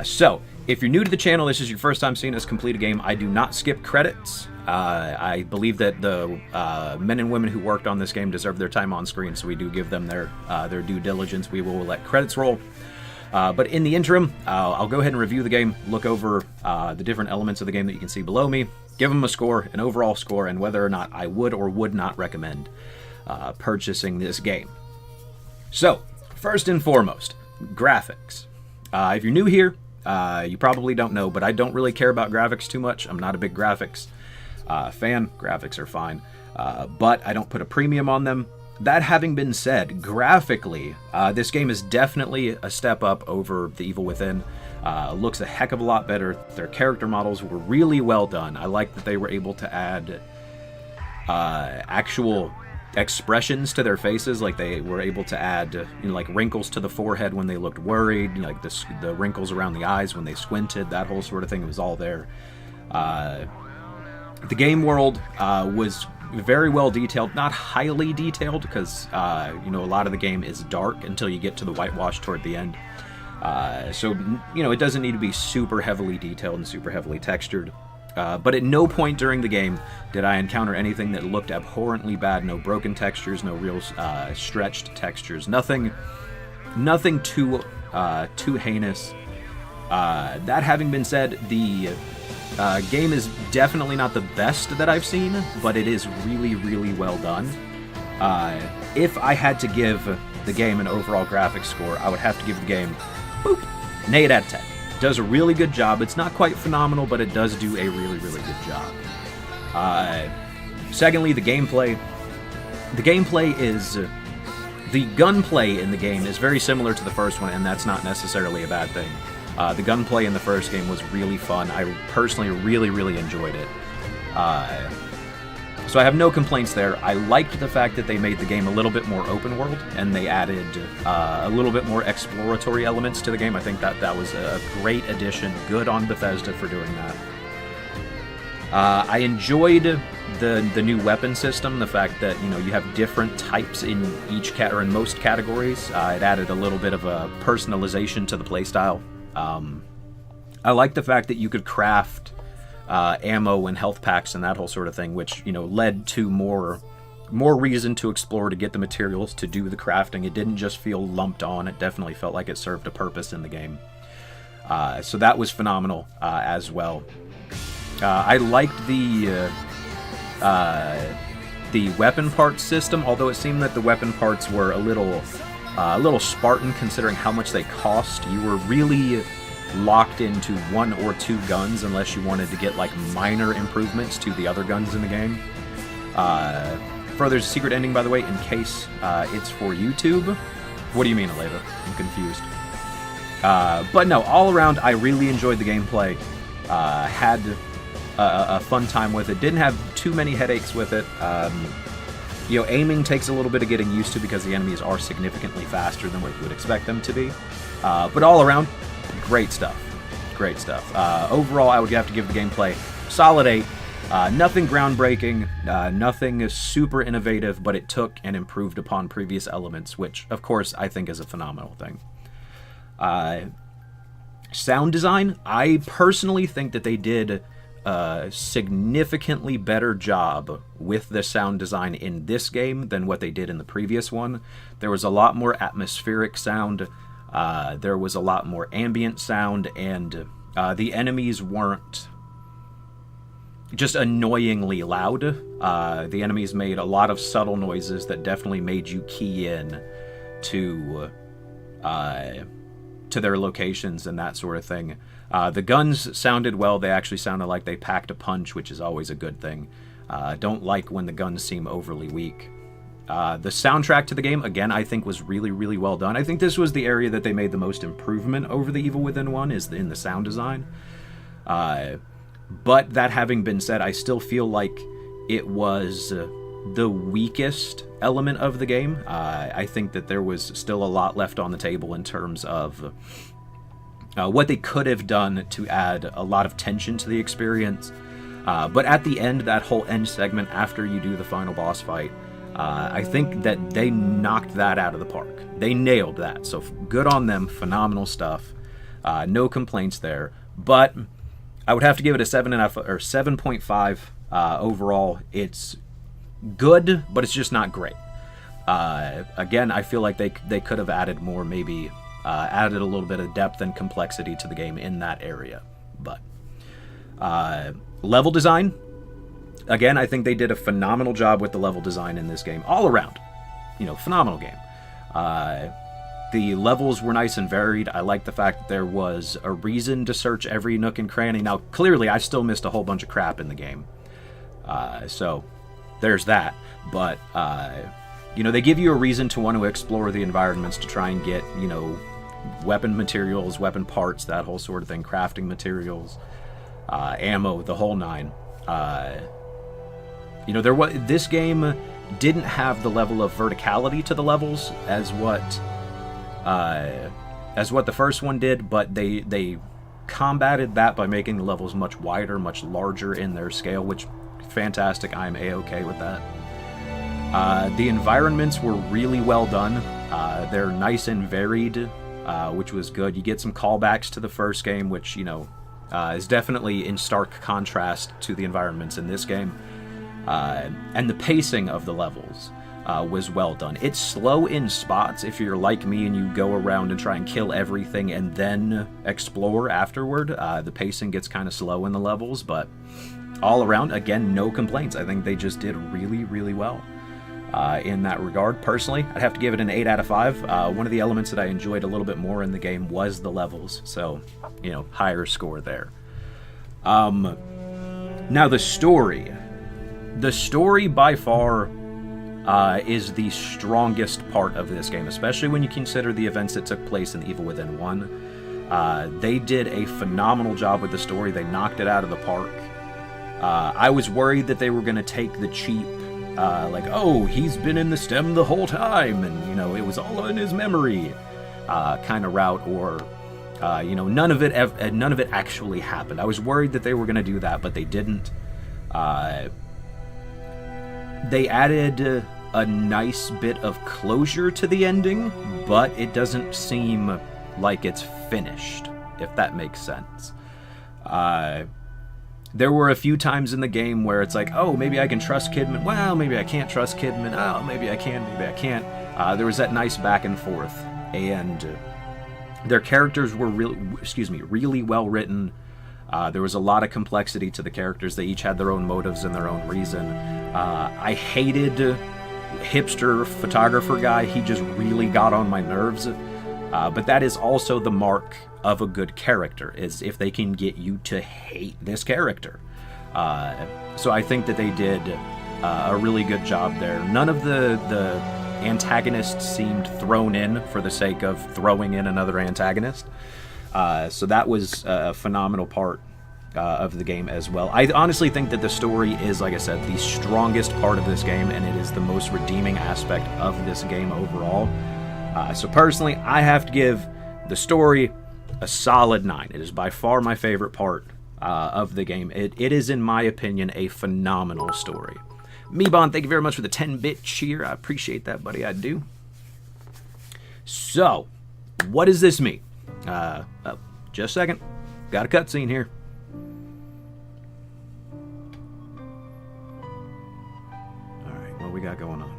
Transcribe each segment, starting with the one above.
So, if you're new to the channel, this is your first time seeing us complete a game, I do not skip credits. I believe that the men and women who worked on this game deserve their time on screen, so we do give them their due diligence. We will let credits roll. But in the interim, I'll go ahead and review the game, look over the different elements of the game that you can see below me, give them a score, an overall score, and whether or not I would or would not recommend purchasing this game. So, first and foremost, graphics. If you're new here, you probably don't know, but I don't really care about graphics too much. I'm not a big graphics fan. Graphics are fine, but I don't put a premium on them. That having been said, graphically, this game is definitely a step up over The Evil Within. Looks a heck of a lot better. Their character models were really well done. I like that they were able to add actual expressions to their faces, like they were able to add like wrinkles to the forehead when they looked worried, like the wrinkles around the eyes when they squinted, that whole sort of thing. It was all there. The game world was very well detailed, not highly detailed, because a lot of the game is dark until you get to the whitewash toward the end. So it doesn't need to be super heavily detailed and super heavily textured. But at no point during the game did I encounter anything that looked abhorrently bad. No broken textures, no real stretched textures, nothing too heinous. That having been said, the game is definitely not the best that I've seen, but it is really, really well done. If I had to give the game an overall graphics score, I would have to give the game an 8 out of 10. Does a really good job. It's not quite phenomenal, but it does do a really, really good job. Secondly, the gameplay. The gameplay is... the gunplay in the game is very similar to the first one, and that's not necessarily a bad thing. The gunplay in the first game was really fun. I personally really, really enjoyed it. So I have no complaints there. I liked the fact that they made the game a little bit more open world, and they added a little bit more exploratory elements to the game. I think that was a great addition. Good on Bethesda for doing that. I enjoyed the new weapon system, the fact that you have different types in in most categories. It added a little bit of a personalization to the playstyle. I like the fact that you could craft ammo and health packs and that whole sort of thing, which led to more reason to explore, to get the materials, to do the crafting. It didn't just feel lumped on. It definitely felt like it served a purpose in the game. So that was phenomenal as well. I liked the weapon parts system, although it seemed that the weapon parts were a little Spartan considering how much they cost. You were really locked into 1 or 2 guns unless you wanted to get like minor improvements to the other guns in the game. There's a secret ending, by the way, in case it's for YouTube. What do you mean, Aleva? I'm confused. But no, all around, I really enjoyed the gameplay. Had a fun time with it. Didn't have too many headaches with it. Aiming takes a little bit of getting used to because the enemies are significantly faster than what you would expect them to be. But all around, great stuff. Great stuff. Overall, I would have to give the gameplay solid 8. Nothing groundbreaking, nothing super innovative, but it took and improved upon previous elements, which, of course, I think is a phenomenal thing. Sound design, I personally think that they did a significantly better job with the sound design in this game than what they did in the previous one. There was a lot more atmospheric sound. There was a lot more ambient sound, and the enemies weren't just annoyingly loud. The enemies made a lot of subtle noises that definitely made you key in to their locations and that sort of thing. The guns sounded well. They actually sounded like they packed a punch, which is always a good thing. Don't like when the guns seem overly weak. The soundtrack to the game, again, I think was really, really well done. I think this was the area that they made the most improvement over The Evil Within 1, is in the sound design. But that having been said, I still feel like it was the weakest element of the game. I think that there was still a lot left on the table in terms of what they could have done to add a lot of tension to the experience. But at the end, that whole end segment after you do the final boss fight, I think that they knocked that out of the park. They nailed that. So good on them. Phenomenal stuff. No complaints there. But I would have to give it a 7.5 or 7.5 overall. It's good, but it's just not great. Again, I feel like they could have added more, maybe added a little bit of depth and complexity to the game in that area. But level design, again, I think they did a phenomenal job with the level design in this game all around. Phenomenal game. The levels were nice and varied. I like the fact that there was a reason to search every nook and cranny. Now, clearly, I still missed a whole bunch of crap in the game. So there's that. But, they give you a reason to want to explore the environments to try and get, weapon materials, weapon parts, that whole sort of thing, crafting materials, ammo, the whole nine. This game didn't have the level of verticality to the levels as what the first one did, but they combated that by making the levels much wider, much larger in their scale, which fantastic. I'm a-okay with that. The environments were really well done. They're nice and varied, which was good. You get some callbacks to the first game, which is definitely in stark contrast to the environments in this game. And the pacing of the levels was well done. It's slow in spots if you're like me and you go around and try and kill everything and then explore afterward. The pacing gets kind of slow in the levels, but all around, again, no complaints. I think they just did really, really well in that regard. Personally, I'd have to give it an 8 out of 5. One of the elements that I enjoyed a little bit more in the game was the levels, so, higher score there. Now, the story. The story, by far, is the strongest part of this game, especially when you consider the events that took place in Evil Within 1. They did a phenomenal job with the story. They knocked it out of the park. I was worried that they were going to take the cheap, he's been in the stem the whole time, and, it was all in his memory kind of route, or, none of it actually happened. I was worried that they were going to do that, but they didn't. They added a nice bit of closure to the ending, but it doesn't seem like it's finished, if that makes sense. There were a few times in the game where it's like, oh, maybe I can trust Kidman. Well, maybe I can't trust Kidman. Oh, maybe I can, maybe I can't. There was that nice back and forth, and their characters were really well written. There was a lot of complexity to the characters. They each had their own motives and their own reason. I hated hipster photographer guy. He just really got on my nerves. But that is also the mark of a good character, is if they can get you to hate this character. So I think that they did a really good job there. None of the antagonists seemed thrown in for the sake of throwing in another antagonist. So that was a phenomenal part of the game as well. I honestly think that the story is, like I said, the strongest part of this game, and it is the most redeeming aspect of this game overall. So personally, I have to give the story a solid 9. It is by far my favorite part of the game. It is, in my opinion, a phenomenal story. Meebon, thank you very much for the 10-bit cheer. I appreciate that, buddy. I do. So, what does this mean? Just a second. Got a cutscene here. Alright, what we got going on?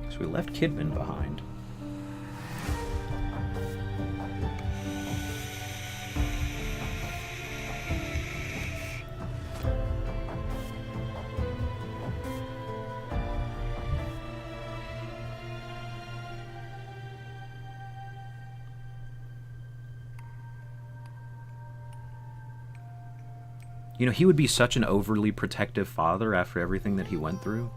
So we left Kidman behind. He would be such an overly protective father after everything that he went through.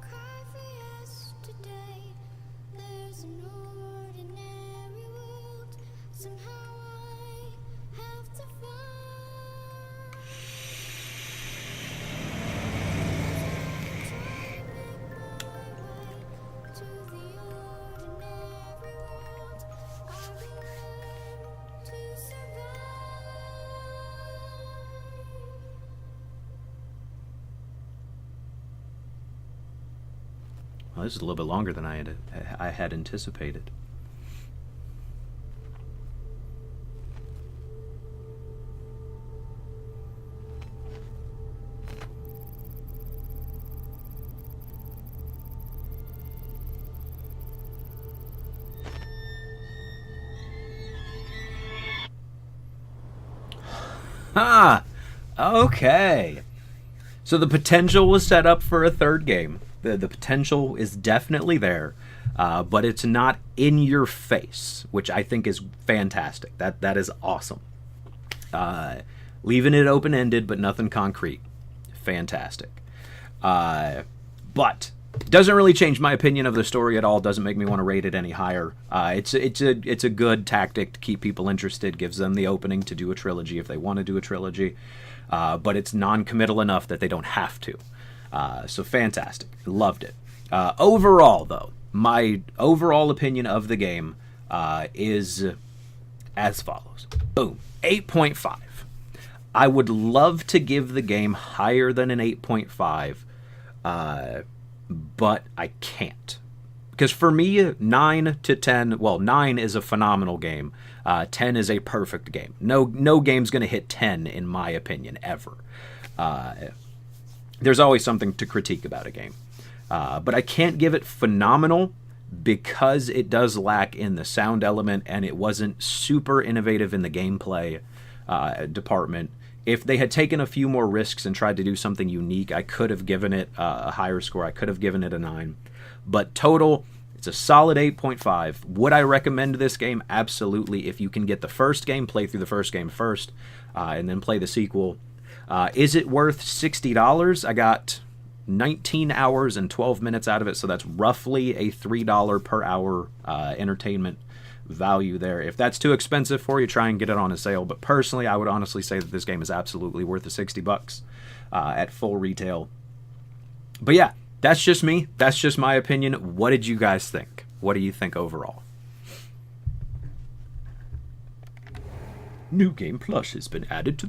Well, this is a little bit longer than I had anticipated. Ah, okay. So the potential was set up for a third game. The potential is definitely there, but it's not in your face, which I think is fantastic. That is awesome. Leaving it open ended, but nothing concrete. Fantastic. But doesn't really change my opinion of the story at all. Doesn't make me want to rate it any higher. It's a good tactic to keep people interested. Gives them the opening to do a trilogy if they want to do a trilogy. But it's non-committal enough that they don't have to. So fantastic. Loved it. Overall, though, my overall opinion of the game is as follows. Boom. 8.5. I would love to give the game higher than an 8.5, but I can't. Because for me, 9 to 10, well, 9 is a phenomenal game. 10 is a perfect game. No game's going to hit 10, in my opinion, ever. There's always something to critique about a game. But I can't give it phenomenal because it does lack in the sound element and it wasn't super innovative in the gameplay department. If they had taken a few more risks and tried to do something unique, I could have given it a higher score. I could have given it a 9. But total, it's a solid 8.5. Would I recommend this game? Absolutely. If you can get the first game, play through the first game first, and then play the sequel. Is it worth $60? I got 19 hours and 12 minutes out of it, so that's roughly a $3 per hour entertainment value there. If that's too expensive for you, try and get it on a sale. But personally, I would honestly say that this game is absolutely worth the $60 at full retail. But yeah, that's just me. That's just my opinion. What did you guys think? What do you think overall? New Game Plus has been added to